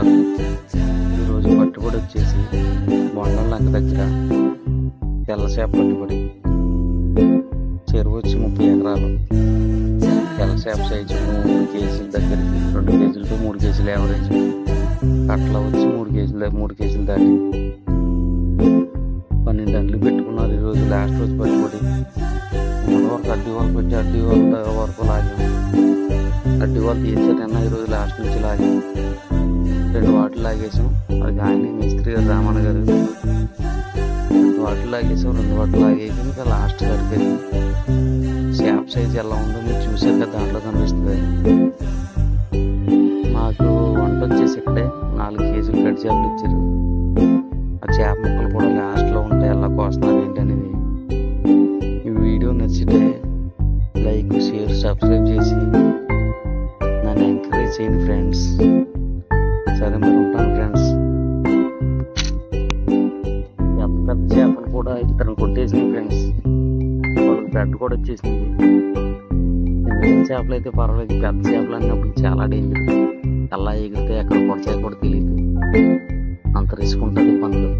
నమస్కారం. ఈరోజు పట్టుబడి వచ్చేసి బొండం లంక దగ్గర తెల్ల చేప పట్టుబడి. చెరువు వచ్చి 30 ఎకరాలు. తెల్ల చేప సైజు 3 కేజీల దగ్గరికి 2 కేజీలు టు 3 కేజీలు యావరేజ్. కట్ల వచ్చి 3 కేజీలు దాటి 12 గంటలు పెట్టుకున్నారు. ఈరోజు లాస్ట్ రోజు పట్టుబడి వరకు అడ్డి వాళ్ళు పెట్టి అడ్డి వాళ్ళ వరకు లాగాం. అడ్డి వాళ్ళు తీసారన్నా ఈరోజు లాస్ట్ నుంచి లాగాం. 2 వాటిలు లాగేసాం. అది ఆయన మిస్త్రి గారు రామన్న గారు 2 వాటిలు లాగేసాం. 2 వాటిలు లాగేసి ఇంకా లాస్ట్ సరిపోయింది. చేప సైజ్ ఎలా ఉందో మీరు చూసారు కదా, దాంట్లో కనిపిస్తుంది. మాకు వంట వచ్చేసి ఇక్కడే 4 కేజీలు గడ్డి చేపలు ఇచ్చారు. ఆ చేప ముక్కలు కూడా లాస్ట్లో ఉంటాయి. ఎలా కోస్తున్నారు ఏంటనేది. ఈ వీడియో నచ్చితే లైక్, షేర్, సబ్స్క్రైబ్ చేసి నన్ను ఎంకరేజ్ చేయండి ఫ్రెండ్స్. సరే మరి ఉంటాను ఫ్రెండ్స్. పెద్ద చేపలు కూడా ఇతను కొట్టేసింది ఫ్రెండ్స్. వాళ్ళకి బెడ్ కూడా వచ్చేసింది. చిన్న చేపలు అయితే పర్వాలేదు, పెద్ద చేపలు అన్నప్పుడు చాలా డేంజర్. ఎలా ఎగిరితే ఎక్కడ కొడతాయో కూడా తెలియదు. అంత రిస్క్ ఉంటుంది పనులు.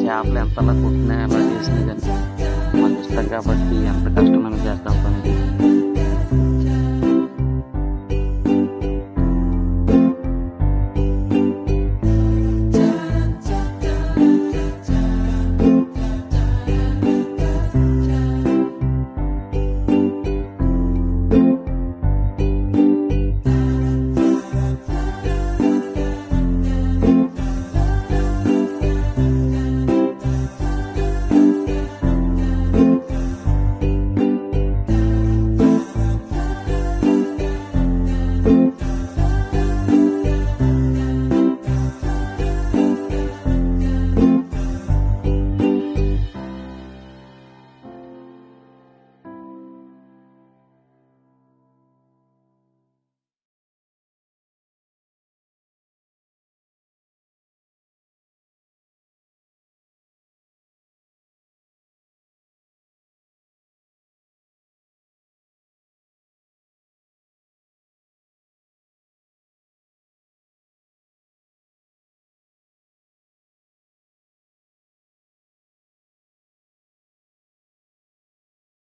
చేపలు ఎంతలా కొట్టినా ఎలా చేసినా కానీ మాకు ఇష్టం కాబట్టి ఎంత కష్టమైనా చేస్తాం పని.